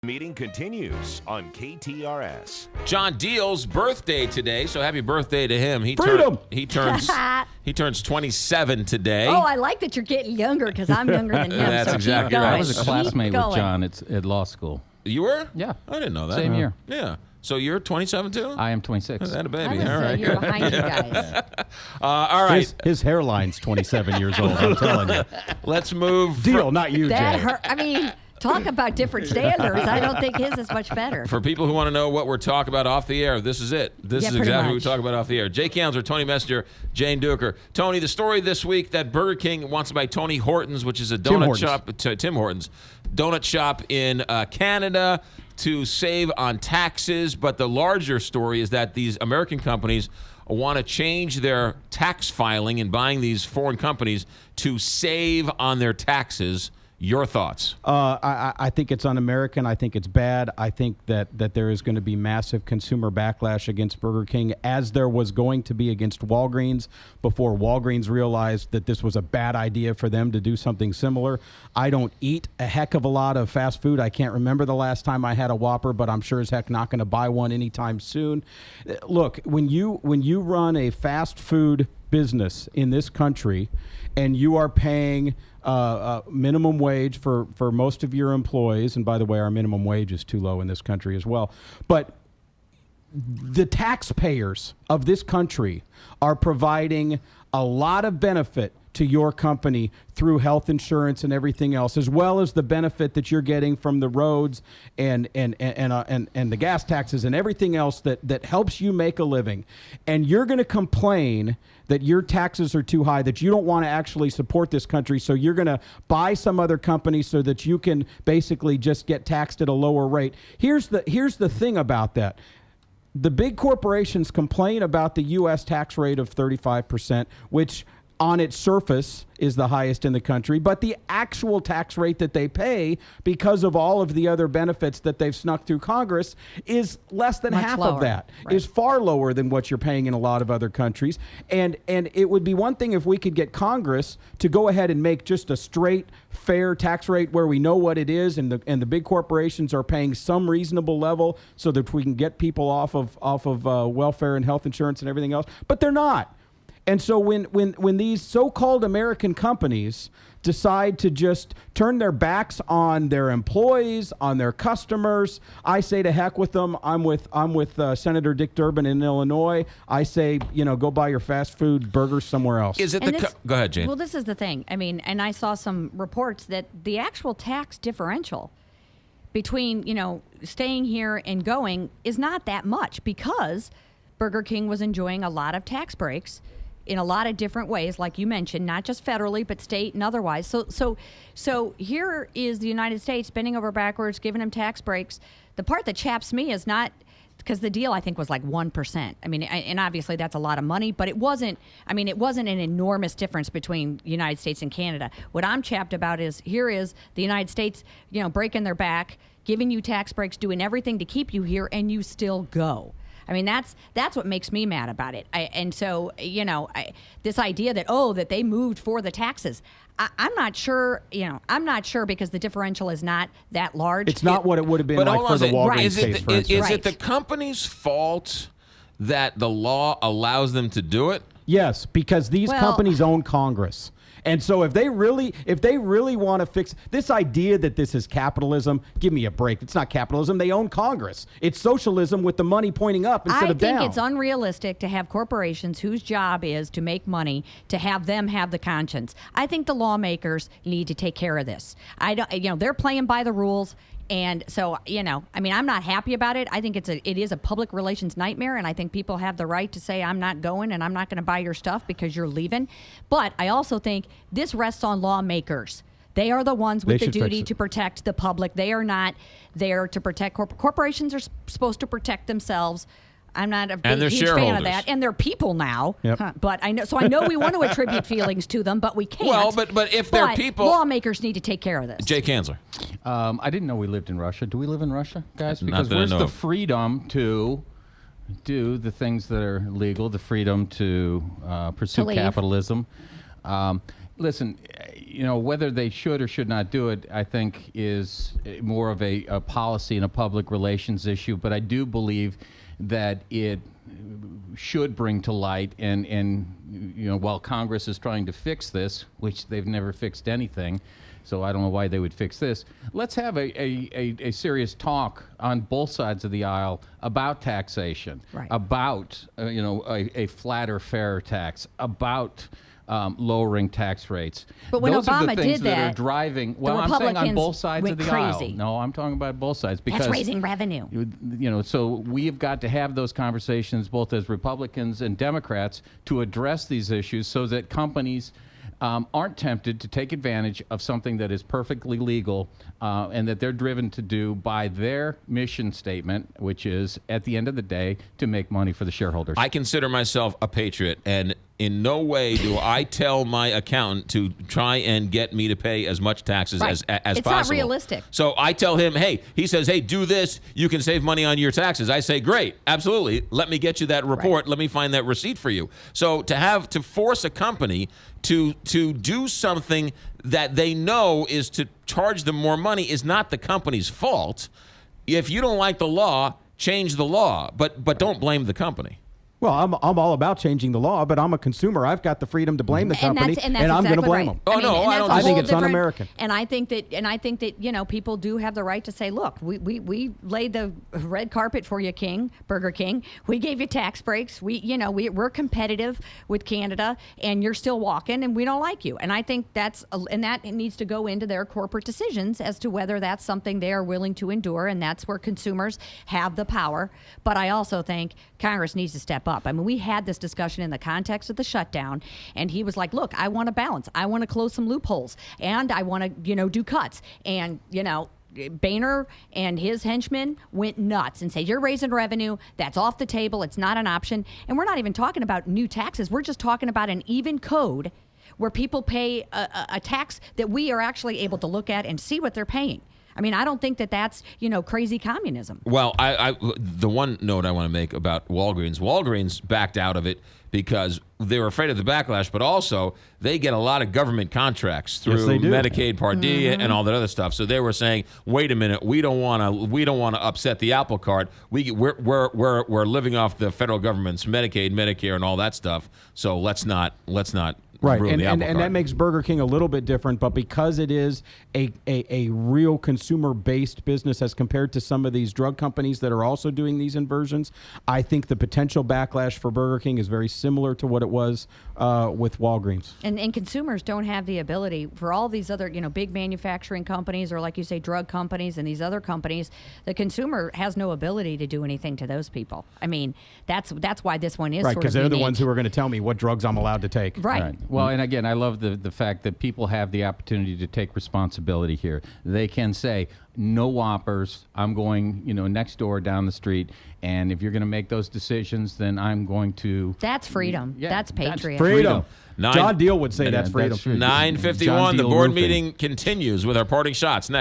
Meeting continues on KTRS. John Deal's birthday today, so happy birthday to him. Freedom! He turns 27 today. Oh, I like that you're getting younger because I'm younger than him. That's so exactly keep going. right. I was a Keep classmate with going. John at law school. You were? Yeah. I didn't know that. Same year. Yeah. So you're 27 too? I am 26. That a I baby. was All right. you're behind you guys. All right. His hairline's 27 years old, I'm telling you. Let's move. Deal, not you, That Jay. hurt. I mean, talk about different standards. I don't think his is much better. For people who want to know what we're talking about off the air, this is it. This Yeah, is pretty exactly what we much. talk about off the air. Jay Kanzler, Tony Messenger, Jane Duker. Tony, the story this week that Burger King wants to buy Tony Hortons, which is a donut Hortons. shop, Tim Hortons, donut shop in Canada to save on taxes. But the larger story is that these American companies want to change their tax filing in buying these foreign companies to save on their taxes. Your thoughts? I think it's un-American. I think it's bad. I think that there is going to be massive consumer backlash against Burger King, as there was going to be against Walgreens before Walgreens realized that this was a bad idea for them to do something similar. I don't eat a heck of a lot of fast food. I can't remember the last time I had a Whopper, but I'm sure as heck not going to buy one anytime soon. Look, when you run a fast food business in this country and you are paying minimum wage for most of your employees, and by the way, our minimum wage is too low in this country as well, but the taxpayers of this country are providing a lot of benefit to your company through health insurance and everything else, as well as the benefit that you're getting from the roads and the gas taxes and everything else that helps you make a living. And you're going to complain that your taxes are too high, that you don't want to actually support this country, so you're going to buy some other company so that you can basically just get taxed at a lower rate. Here's the thing about that. The big corporations complain about the U.S. tax rate of 35%, which on its surface is the highest in the country, but the actual tax rate that they pay because of all of the other benefits that they've snuck through Congress is less than Much half lower. of that, Right. is far lower than what you're paying in a lot of other countries. And it would be one thing if we could get Congress to go ahead and make just a straight, fair tax rate where we know what it is, and the big corporations are paying some reasonable level so that we can get people off of welfare and health insurance and everything else. But they're not. And so when these so-called American companies decide to just turn their backs on their employees, on their customers, I say to heck with them. I'm with Senator Dick Durbin in Illinois. I say, go buy your fast food burgers somewhere else. Is it And Go ahead, Jane. Well, this is the thing. I mean, and I saw some reports that the actual tax differential between, staying here and going is not that much, because Burger King was enjoying a lot of tax breaks in a lot of different ways, like you mentioned, not just federally, but state and otherwise. So here is the United States bending over backwards, giving them tax breaks. The part that chaps me is not, because the deal, I think, was like 1%. I mean, and obviously that's a lot of money, but it wasn't an enormous difference between the United States and Canada. What I'm chapped about is, here is the United States, breaking their back, giving you tax breaks, doing everything to keep you here, and you still go. I mean, that's what makes me mad about it. This idea that they moved for the taxes, I'm not sure. I'm not sure, because the differential is not that large. It's not what it would have been But like hold for on, the is it- Walgreens is case, it, for is, instance. is it the company's fault that the law allows them to do it? Yes, because these companies own Congress. And so if they really want to fix this idea that this is capitalism, give me a break. It's not capitalism. They own Congress. It's socialism with the money pointing up instead of down. I think it's unrealistic to have corporations whose job is to make money, to have them have the conscience. I think the lawmakers need to take care of this. They're playing by the rules. And so, I'm not happy about it. I think it is a public relations nightmare, and I think people have the right to say, I'm not going and I'm not going to buy your stuff because you're leaving. But I also think this rests on lawmakers. They are the ones with the duty to protect the public. They are not there to protect corporations. Are supposed to protect themselves. I'm not a huge fan of that, and they're people now. Yep. But I know we want to attribute feelings to them, but we can't. Well, but if they're people, lawmakers need to take care of this. Jay Kanzler. I didn't know we lived in Russia. Do we live in Russia, guys? Not Because that I where's know the of. freedom to do the things that are legal, the freedom to pursue To leave. capitalism? Listen, whether they should or should not do it, I think is more of a policy and a public relations issue. But I do believe that it should bring to light, and while Congress is trying to fix this, which they've never fixed anything, so I don't know why they would fix this. Let's have a serious talk on both sides of the aisle about taxation, Right. about a flatter, fairer tax, about lowering tax rates. But when Those are the Obama things did that are that, driving. the Well, I'm saying on Republicans both sides went of the crazy. aisle. No, I'm talking about both sides because That's raising revenue. So we've got to have those conversations both as Republicans and Democrats to address these issues so that companies aren't tempted to take advantage of something that is perfectly legal and that they're driven to do by their mission statement, which is, at the end of the day, to make money for the shareholders. I consider myself a patriot, and in no way do I tell my accountant to try and get me to pay as much taxes Right. as It's possible. not realistic. So I tell him, he says, do this, you can save money on your taxes. I say, great, absolutely. Let me get you that report. Right. Let me find that receipt for you. So to force a company to do something that they know is to charge them more money is not the company's fault. If you don't like the law, change the law, but don't blame the company. Well, I'm all about changing the law, but I'm a consumer. I've got the freedom to blame the company, and I'm going to exactly blame right. them. Oh, and no, that's I don't a I think whole it's different- un-American. And I think that people do have the right to say, look, we laid the red carpet for you, Burger King. We gave you tax breaks. We're competitive with Canada, and you're still walking, and we don't like you. And I think that needs to go into their corporate decisions as to whether that's something they are willing to endure, and that's where consumers have the power. But I also think Congress needs to step up. I mean, we had this discussion in the context of the shutdown, and he was like, look, I want to balance. I want to close some loopholes, and I want to, do cuts. And, Boehner and his henchmen went nuts and say, you're raising revenue. That's off the table. It's not an option. And we're not even talking about new taxes. We're just talking about an even code where people pay a tax that we are actually able to look at and see what they're paying. I mean, I don't think that that's, crazy communism. Well, the one note I want to make about Walgreens backed out of it because they were afraid of the backlash, but also they get a lot of government contracts through they do. Medicaid Part D and all that other stuff. So they were saying, wait a minute, we don't want to upset the apple cart. We're living off the federal government's Medicaid, Medicare, and all that stuff. So let's not Right, ruin and the apple cart. that makes Burger King a little bit different, but because it is a real consumer-based business as compared to some of these drug companies that are also doing these inversions, I think the potential backlash for Burger King is very similar to what it was with Walgreens. And consumers don't have the ability for all these other, big manufacturing companies, or like you say, drug companies and these other companies. The consumer has no ability to do anything to those people. I mean, that's why this one is Right, sort because of they're the unique. ones who are going to tell me what drugs I'm allowed to take. Right. Well, and again, I love the fact that people have the opportunity to take responsibility here. They can say, no Whoppers, I'm going, next door down the street, and if you're going to make those decisions, then I'm going to... That's freedom. Yeah, That's that's patriot. Freedom. Nine- John Deal would say Yeah, that's freedom. that's true. 9:51. John The Deal board Roofing. meeting continues with our parting shots next.